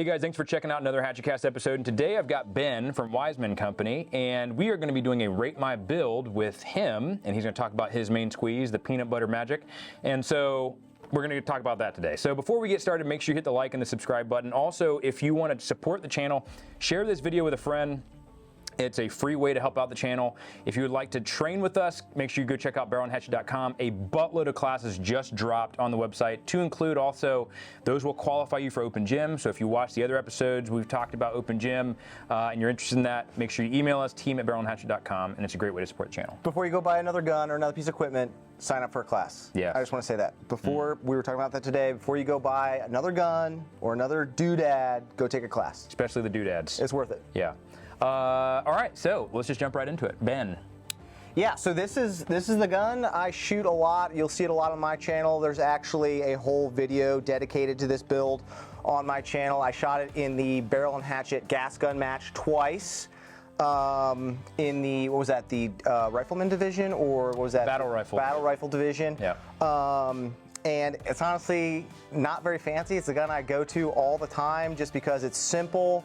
guys, thanks for checking out another HatchetCast episode. And today I've got Ben from Wisemen Company, and we are going to be doing a Rate My Build with him, and he's going to talk about his main squeeze, the peanut butter magic. And so we're going to talk about that today. So before we get started, make sure you hit the like and the subscribe button. Also, if you want to support the channel, share this video with a friend. It's a free way to help out the channel. If you would like to train with us, make sure you go check out BARRELHATCHET.com. A buttload of classes just dropped on the website, to include also, those will qualify you for Open Gym. So if you watch the other episodes, we've talked about Open Gym, and you're interested in that, make sure you email us, team@BARRELHATCHET.com, and it's a great way to support the channel. Before you go buy another gun or another piece of equipment, sign up for a class. Yeah. I just want to say that. Before, we were talking about that today, before you go buy another gun or another doodad, go take a class. Especially the doodads. It's worth it. Yeah. All right, so let's just jump right into it. Ben. Yeah, so this is the gun I shoot a lot. You'll see it a lot on my channel. There's actually a whole video dedicated to this build on my channel. I shot it in the Barrel and Hatchet gas gun match twice. In the, what was that, the Rifleman division, or what was that? Battle Rifle. Battle Rifle division. Yeah. And it's honestly not very fancy. It's a gun I go to all the time just because it's simple.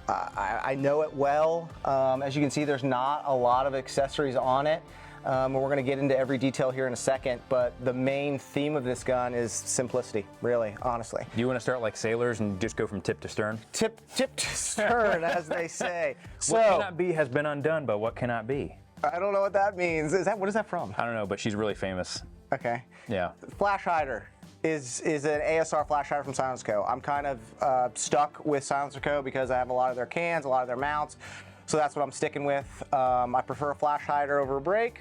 I know it well. As you can see, there's not a lot of accessories on it. And we're going to get into every detail here in a second, but the main theme of this gun is simplicity, really, honestly. Do you want to start like sailors and just go from tip to stern? Tip to stern, as they say. What cannot be has been undone, but what cannot be? I don't know what that means. What is that from? I don't know, but she's really famous. Okay. Yeah. Flash hider is an ASR flash hider from Silence Co. I'm kind of stuck with Silence Co. because I have a lot of their cans, a lot of their mounts, so that's what I'm sticking with. I prefer a flash hider over a brake,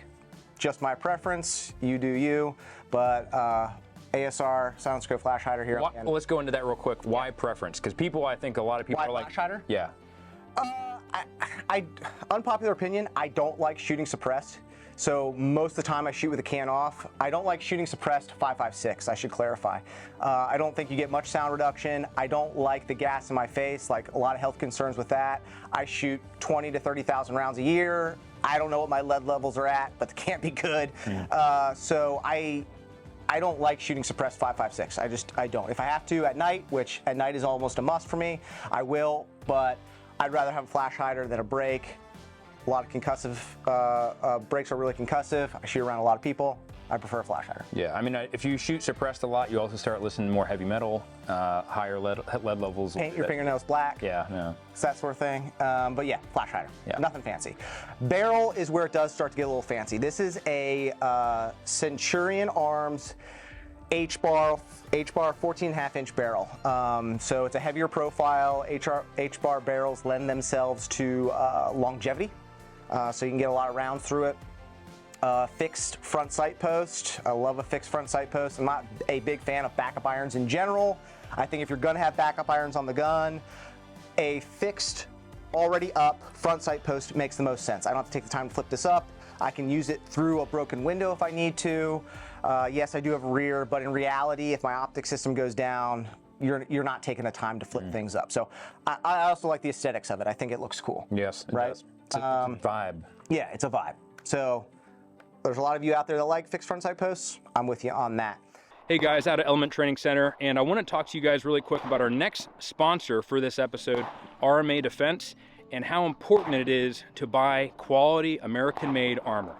just my preference. You do you, but ASR Silence Co. flash hider here. Well, let's go into that real quick. Why preference? Because I think a lot of people Why are like, flash hider? Yeah. Unpopular opinion, I don't like shooting suppressed. So most of the time I shoot with the can off. I don't like shooting suppressed 5.56, I should clarify. I don't think you get much sound reduction. I don't like the gas in my face, like a lot of health concerns with that. I shoot 20 to 30,000 rounds a year. I don't know what my lead levels are at, but they can't be good. So I don't like shooting suppressed 5.56. I don't. If I have to at night, which at night is almost a must for me, I will, but I'd rather have a flash hider than a brake. A lot of concussive, brakes are really concussive. I shoot around a lot of people. I prefer a flash hider. Yeah, I mean, if you shoot suppressed a lot, you also start listening to more heavy metal, higher lead levels. Paint your fingernails black. Yeah, yeah. It's that sort of thing. But yeah, flash hider. Yeah. Nothing fancy. Barrel is where it does start to get a little fancy. This is a Centurion Arms H-bar 14.5-inch barrel. So it's a heavier profile. H-bar barrels lend themselves to longevity. So you can get a lot of rounds through it. Fixed front sight post. I love a fixed front sight post. I'm not a big fan of backup irons in general. I think if you're gonna have backup irons on the gun, a fixed, already up front sight post makes the most sense. I don't have to take the time to flip this up. I can use it through a broken window if I need to. Yes, I do have a rear, but in reality, if my optic system goes down, you're not taking the time to flip things up. So I also like the aesthetics of it. I think it looks cool. Yes, it right? does. It's a vibe. Yeah, it's a vibe. So there's a lot of you out there that like fixed front sight posts. I'm with you on that. Hey guys, out of Element Training Center, and I want to talk to you guys really quick about our next sponsor for this episode, RMA Defense, and how important it is to buy quality American-made armor.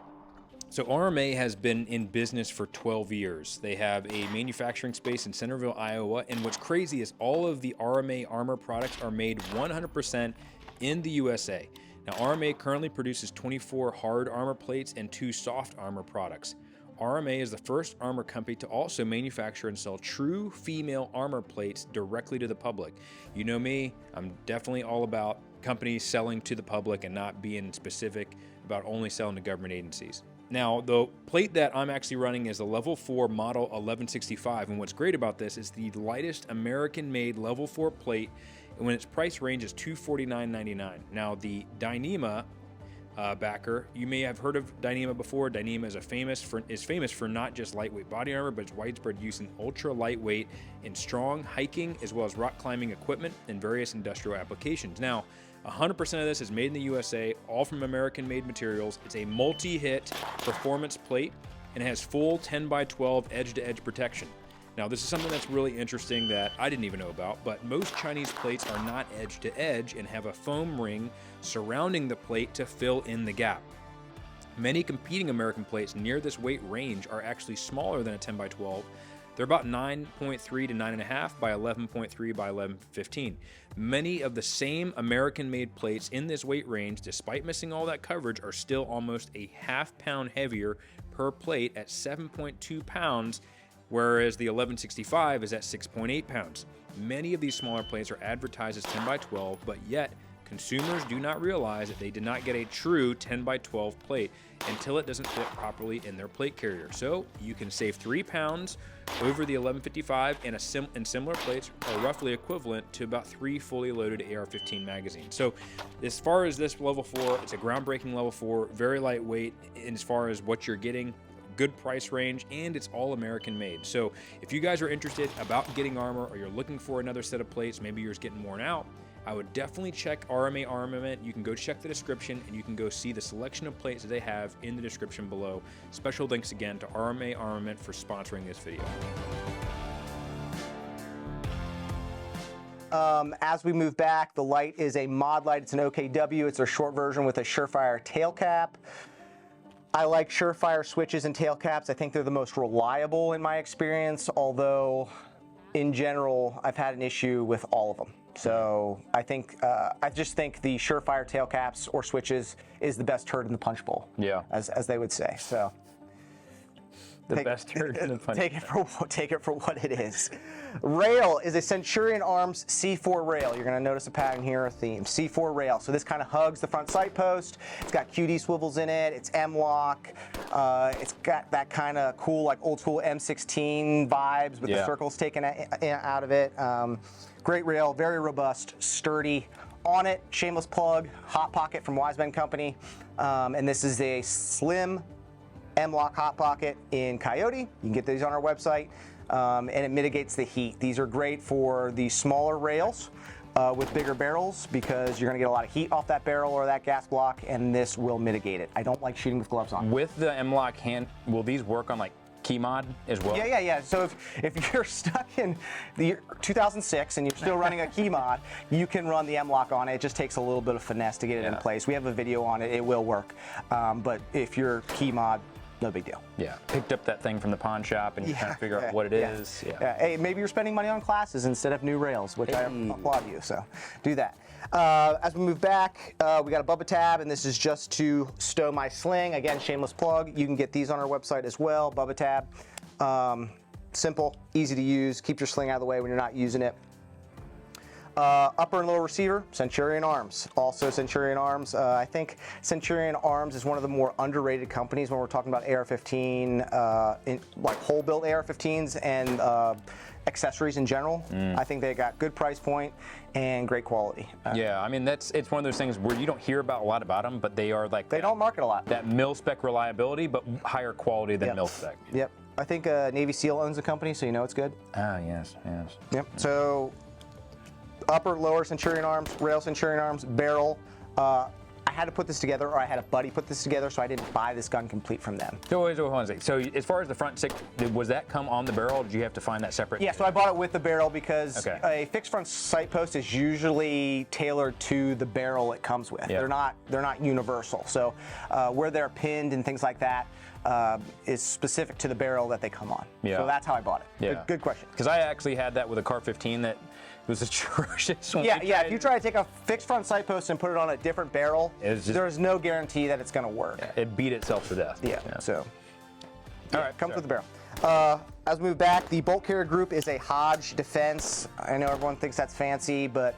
So RMA has been in business for 12 years. They have a manufacturing space in Centerville, Iowa, and what's crazy is all of the RMA armor products are made 100% in the USA. Now RMA currently produces 24 hard armor plates and 2 soft armor products. RMA is the first armor company to also manufacture and sell true female armor plates directly to the public. You know me, I'm definitely all about companies selling to the public and not being specific about only selling to government agencies. Now, the plate that I'm actually running is a level 4 model 1165, and what's great about this is the lightest American-made level 4 plate, and when its price range is $249.99. Now, the Dyneema backer, you may have heard of Dyneema before. Dyneema is famous for not just lightweight body armor, but its widespread use in ultra lightweight and strong hiking as well as rock climbing equipment and various industrial applications. Now, 100% of this is made in the USA, all from American-made materials. It's a multi-hit performance plate and it has full 10x12 edge-to-edge protection. Now, this is something that's really interesting that I didn't even know about, but most Chinese plates are not edge to edge and have a foam ring surrounding the plate to fill in the gap. Many competing American plates near this weight range are actually smaller than a 10 by 12. They're about 9.3 to 9.5 by 11.3 by 11.15. Many of the same American-made plates in this weight range, despite missing all that coverage, are still almost a ½ pound heavier per plate at 7.2 pounds, whereas the 1165 is at 6.8 pounds. Many of these smaller plates are advertised as 10 by 12, but yet consumers do not realize that they did not get a true 10 by 12 plate until it doesn't fit properly in their plate carrier. So you can save 3 pounds over the 1155, and similar plates are roughly equivalent to about 3 fully loaded AR-15 magazines. So as far as this level 4, it's a groundbreaking level 4, very lightweight in as far as what you're getting, good price range, and it's all American made. So if you guys are interested about getting armor, or you're looking for another set of plates, maybe yours getting worn out, I would definitely check RMA Armament. You can go check the description, and you can go see the selection of plates that they have in the description below. Special thanks again to RMA Armament for sponsoring this video. As we move back, the light is a mod light. It's an OKW. It's a short version with a Surefire tail cap. I like Surefire switches and tail caps. I think they're the most reliable in my experience, although in general, I've had an issue with all of them. So I just think the Surefire tail caps or switches is the best turd in the punch bowl. Yeah. As they would say. So best turd in the punch bowl. Take it for what it is. Rail is a Centurion Arms C4 rail. You're going to notice a pattern here, a theme. C4 rail. So this kind of hugs the front sight post. It's got QD swivels in it. It's M-lock. It's got that kind of cool, like old school M16 vibes with the circles taken out of it. Great rail, very robust, sturdy. On it, shameless plug, Hot Pocket from Wisemen Company. And this is a slim M-lock Hot Pocket in Coyote. You can get these on our website. And it mitigates the heat. These are great for the smaller rails with bigger barrels, because you're going to get a lot of heat off that barrel or that gas block, and this will mitigate it. I don't like shooting with gloves on. With the M-lock hand, will these work on like key mod as well? Yeah. So if you're stuck in the year 2006 and you're still running a key mod, you can run the M-lock on it. It just takes a little bit of finesse to get it in place. We have a video on it. It will work. But if you're key mod, no big deal. Yeah. Picked up that thing from the pawn shop and you kind of figure out what it is. Yeah. Hey, maybe you're spending money on classes instead of new rails, which I applaud you. So do that. As we move back, we got a Bubba tab, and this is just to stow my sling. Again, shameless plug. You can get these on our website as well. Bubba tab. Simple, easy to use. Keep your sling out of the way when you're not using it. Upper and lower receiver, Centurion Arms. Also Centurion Arms. I think Centurion Arms is one of the more underrated companies when we're talking about AR-15, like whole built AR-15s and accessories in general. I think they got good price point and great quality. Yeah, I mean, it's one of those things where you don't hear about a lot about them, but they are like they don't market a lot. That mil-spec reliability, but higher quality than mil-spec. Yep. I think Navy SEAL owns the company, so you know it's good. Ah, yes. Yep. So upper, lower Centurion Arms, rail Centurion Arms, barrel. I had to put this together, or I had a buddy put this together, so I didn't buy this gun complete from them. So as far as the front sight, was that come on the barrel, or did you have to find that separate? Yeah, so I bought it with the barrel because a fixed front sight post is usually tailored to the barrel it comes with. They're not universal. So where they're pinned and things like that is specific to the barrel that they come on. So that's how I bought it. Yeah. Good question. Because I actually had that with a Car 15 that was atrocious. If you try to take a fixed front sight post and put it on a different barrel, there's no guarantee that it's going to work. Yeah, it beat itself to death. So all right, comes with the barrel. As we move back, the bolt carrier group is a Hodge Defense. I know everyone thinks that's fancy, but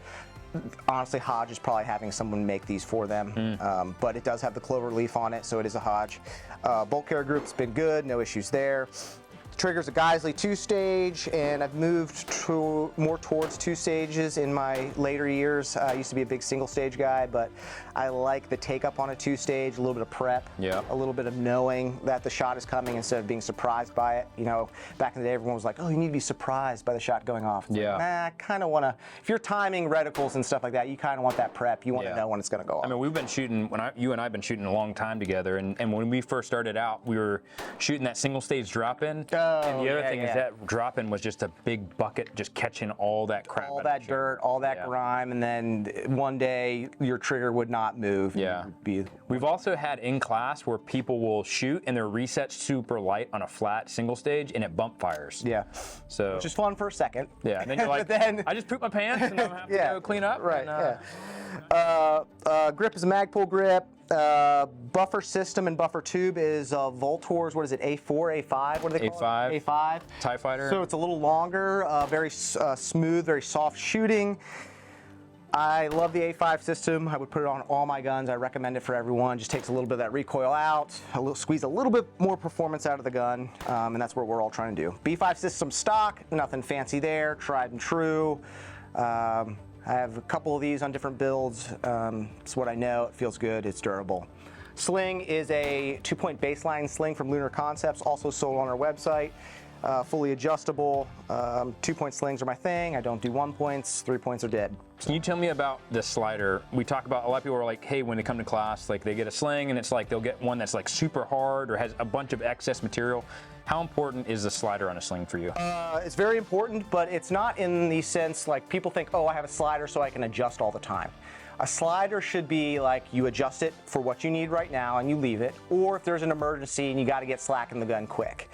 honestly, Hodge is probably having someone make these for them. But it does have the clover leaf on it, so it is a Hodge. Bolt carrier group's been good, no issues there. Trigger's a Geisley 2-stage, and I've moved more towards 2 stages in my later years. I used to be a big single-stage guy, but I like the take-up on a 2-stage, a little bit of prep, a little bit of knowing that the shot is coming instead of being surprised by it. You know, back in the day, everyone was like, oh, you need to be surprised by the shot going off. It's like, nah, I kind of want to, if you're timing reticles and stuff like that, you kind of want that prep. You want to know when it's going to go off. I mean, we've been shooting, you and I have been shooting a long time together, and when we first started out, we were shooting that single-stage drop-in. And the other yeah, thing is yeah. that drop-in was just a big bucket just catching all that crap. All out of that the dirt, all that Yeah. grime, and then one day your trigger would not move. Yeah. We've also had in class where people will shoot and their reset's super light on a flat single stage and it bump fires. Yeah. So Which is fun for a second. yeah, and then you're like, then, I just pooped my pants and I'm gonna have to go clean up. Right. And, Grip is a Magpul grip. Buffer system and buffer tube is Voltor's, what is it, A4, A5? What do they call A5. it? A5. TIE Fighter. So it's a little longer, very smooth, very soft shooting. I love the A5 system. I would put it on all my guns. I recommend it for everyone. Just takes a little bit of that recoil out, squeeze a little bit more performance out of the gun, and that's what we're all trying to do. B5 system stock, nothing fancy there, tried and true. I have a couple of these on different builds. It's what I know. It feels good. It's durable. Sling is a 2-point baseline sling from Lunar Concepts, also sold on our website. Fully adjustable. 2-point slings are my thing. I don't do 1 points. 3 points are dead. Can you tell me about the slider? We talk about, a lot of people are like, hey, when they come to class, like they get a sling and it's like they'll get one that's like super hard or has a bunch of excess material. How important is the slider on a sling for you? It's very important, but it's not in the sense like people think, oh, I have a slider so I can adjust all the time. A slider should be like you adjust it for what you need right now and you leave it, or if there's an emergency and you got to get slack in the gun quick.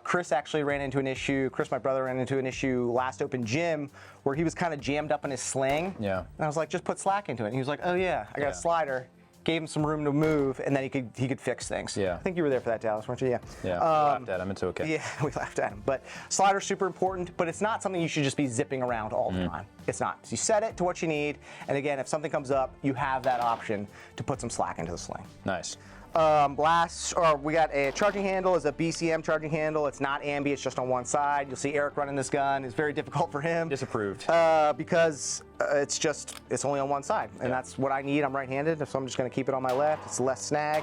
Chris actually ran into an issue, my brother ran into an issue last open gym where he was kind of jammed up in his sling. Yeah. And I was like, just put slack into it. And he was like, oh yeah, I got a slider. Gave him some room to move, and then he could fix things. Yeah. I think you were there for that, Dallas, weren't you? Yeah. Yeah, we laughed at him, it's okay. Yeah, we laughed at him. But slider's super important, but it's not something you should just be zipping around all the time. It's not. So you set it to what you need, and again, if something comes up, you have that option to put some slack into the sling. Nice. We got a charging handle, is a BCM charging handle. It's not ambi, it's just on one side. You'll see Eric running this gun. It's very difficult for him. Disapproved. Because it's only on one side, and that's what I need. I'm right-handed, so I'm just gonna keep it on my left. It's less snag.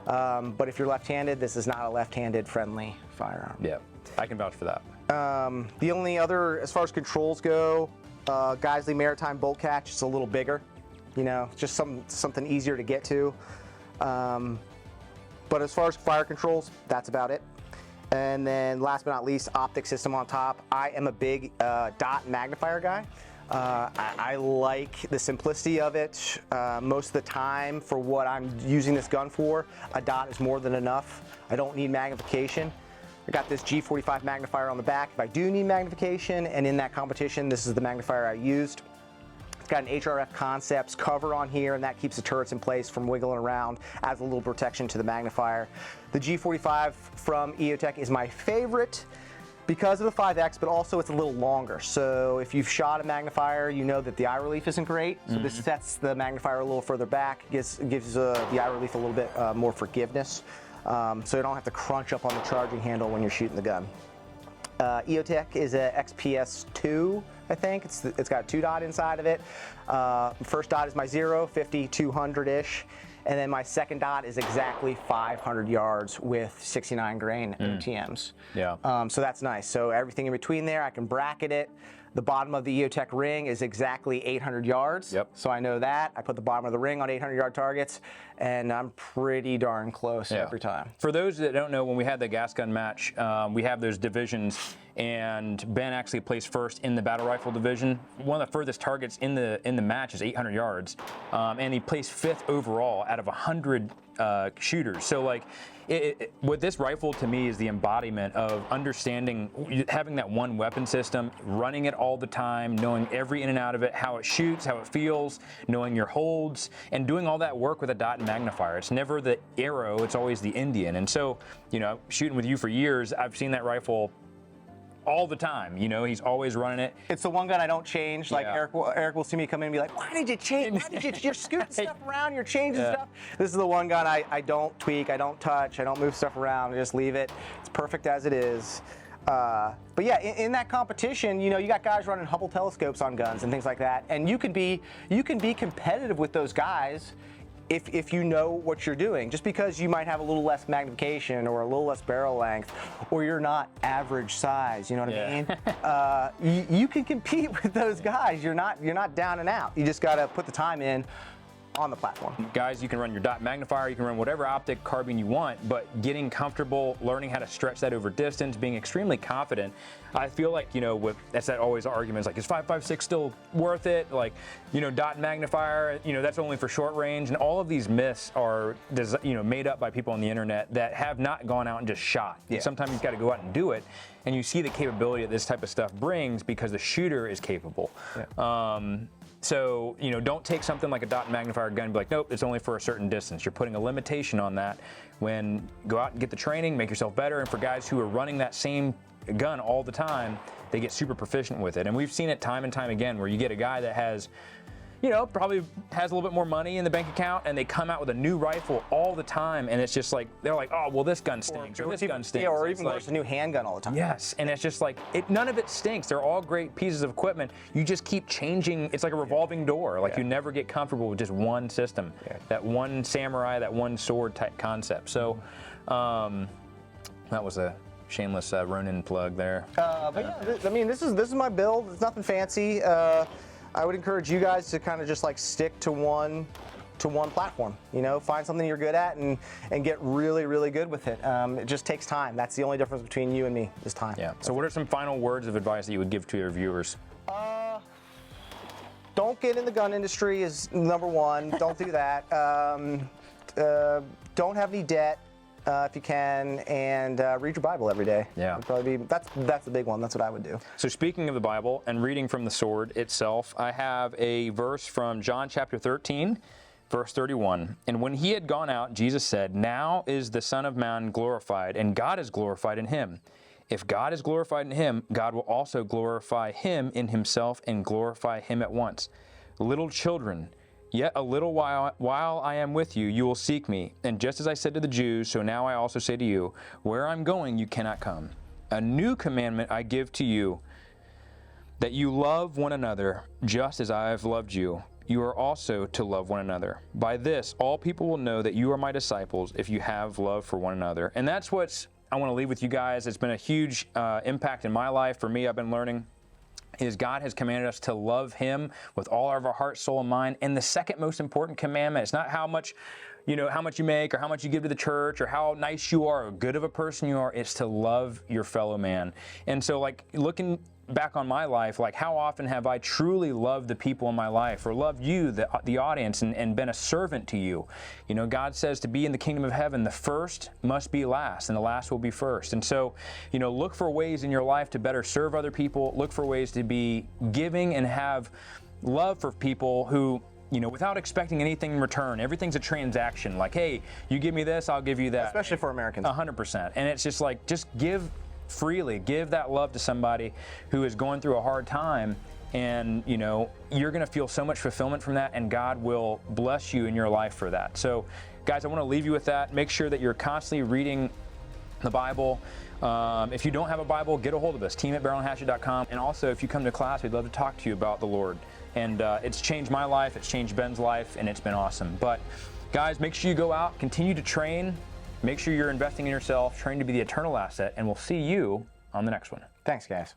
But if you're left-handed, this is not a left-handed friendly firearm. Yeah, I can vouch for that. The only other, as far as controls go, Geisley Maritime Bolt Catch is a little bigger. You know, just something easier to get to. But as far as fire controls, that's about it. And then last but not least, optic system on top. I am a big dot magnifier guy. I like the simplicity of it. Most of the time, for what I'm using this gun for, a dot is more than enough. I don't need magnification. I got this G45 magnifier on the back. If I do need magnification, and in that competition, this is the magnifier I used. It's got an HRF Concepts cover on here, and that keeps the turrets in place from wiggling around, adds a little protection to the magnifier. The G45 from EOTech is my favorite because of the 5X, but also it's a little longer. So if you've shot a magnifier, you know that the eye relief isn't great. So this sets the magnifier a little further back, gives the eye relief a little bit more forgiveness. So you don't have to crunch up on the charging handle when you're shooting the gun. EOTech is a XPS2, I think. It's got a 2-dot inside of it. First dot is my 0, 50, 200-ish. And then my second dot is exactly 500 yards with 69 grain OTMs. Yeah. So that's nice. So everything in between there, I can bracket it. The bottom of the EOTech ring is exactly 800 yards. Yep. So I know that. I put the bottom of the ring on 800-yard targets, and I'm pretty darn close every time. For those that don't know, when we had the gas gun match, we have those divisions, and Ben actually placed first in the battle rifle division. One of the furthest targets in the match is 800 yards, and he placed 5th overall out of 100 shooters. So like, with this rifle to me is the embodiment of understanding, having that one weapon system, running it all the time, knowing every in and out of it, how it shoots, how it feels, knowing your holds, and doing all that work with a dot and magnifier. It's never the arrow, it's always the Indian. And so, you know, shooting with you for years, I've seen that rifle all the time. You know, he's always running it. It's the one gun I don't change. Like Yeah. Eric will see me come in and be like, why did you change? Why did you're scooting stuff around, you're changing stuff. This is the one gun I don't tweak, I don't touch, I don't move stuff around, I just leave it. It's perfect as it is. But yeah, in that competition, you know, you got guys running Hubble telescopes on guns and things like that, and you can be competitive with those guys if you know what you're doing. Just because you might have a little less magnification or a little less barrel length, or you're not average size, you know what I mean? You can compete with those guys. You're not down and out. You just got to put the time in. on the platform. Guys, you can run your dot magnifier, you can run whatever optic carbine you want, but getting comfortable, learning how to stretch that over distance, being extremely confident. I feel like, you know, that's that always argument, like, is 5.56 still worth it? Like, you know, dot magnifier, you know, that's only for short range. And all of these myths are, you know, made up by people on the internet that have not gone out and just shot. Yeah. Sometimes you've got to go out and do it. And you see the capability that this type of stuff brings because the shooter is capable. Yeah. So, you know, don't take something like a dot magnifier gun and be like, nope, it's only for a certain distance. You're putting a limitation on that. When go out and get the training, make yourself better. And for guys who are running that same gun all the time, they get super proficient with it. And we've seen it time and time again where you get a guy that has, you know, probably has a little bit more money in the bank account, and they come out with a new rifle all the time, and it's just like, they're like, oh, well, this gun stinks, or this gun stinks. Yeah, or it's even like, worse, a new handgun all the time. Yes, and it's just like, none of it stinks. They're all great pieces of equipment. You just keep changing. It's like a revolving door. Like, you never get comfortable with just one system, that one samurai, that one sword type concept. So that was a shameless Ronin plug there. But yeah, I mean, this is my build. It's nothing fancy. I would encourage you guys to kind of just like stick to one platform. You know, find something you're good at and get really, really good with it. It just takes time. That's the only difference between you and me is time. Yeah. So what are some final words of advice that you would give to your viewers? Don't get in the gun industry is number one. Don't do that. Don't have any debt. If you can, and read your Bible every day. Yeah. Would probably be, that's the big one. That's what I would do. So speaking of the Bible and reading from the sword itself, I have a verse from John chapter 13, verse 31. And when he had gone out, Jesus said, "Now is the Son of Man glorified, and God is glorified in him. If God is glorified in him, God will also glorify him in himself and glorify him at once. Little children, yet a little while I am with you, you will seek me. And just as I said to the Jews, so now I also say to you, where I'm going, you cannot come. A new commandment I give to you, that you love one another, just as I have loved you. You are also to love one another. By this, all people will know that you are my disciples, if you have love for one another." And that's what I want to leave with you guys. It's been a huge impact in my life. For me, I've been learning is God has commanded us to love him with all of our heart, soul, and mind. And the second most important commandment, it's not how much you make or how much you give to the church or how nice you are or good of a person you are. It's to love your fellow man. And so, like, looking back on my life, like, how often have I truly loved the people in my life or loved you, the audience, and been a servant to you? You know, God says to be in the kingdom of heaven, the first must be last and the last will be first. And so, you know, look for ways in your life to better serve other people. Look for ways to be giving and have love for people who, you know, without expecting anything in return. Everything's a transaction. Like, hey, you give me this, I'll give you that. Especially for Americans. 100%. And it's just like, just give freely. Give that love to somebody who is going through a hard time, and you know, you're going to feel so much fulfillment from that, and God will bless you in your life for that. So guys, I want to leave you with that. Make sure that you're constantly reading the Bible. If you don't have a Bible, get a hold of us, team@barrelhatchet.com. And also, if you come to class, we'd love to talk to you about the Lord. And it's changed my life, it's changed Ben's life, and it's been awesome. But guys, make sure you go out, continue to train. Make sure you're investing in yourself, trying to be the eternal asset, and we'll see you on the next one. Thanks, guys.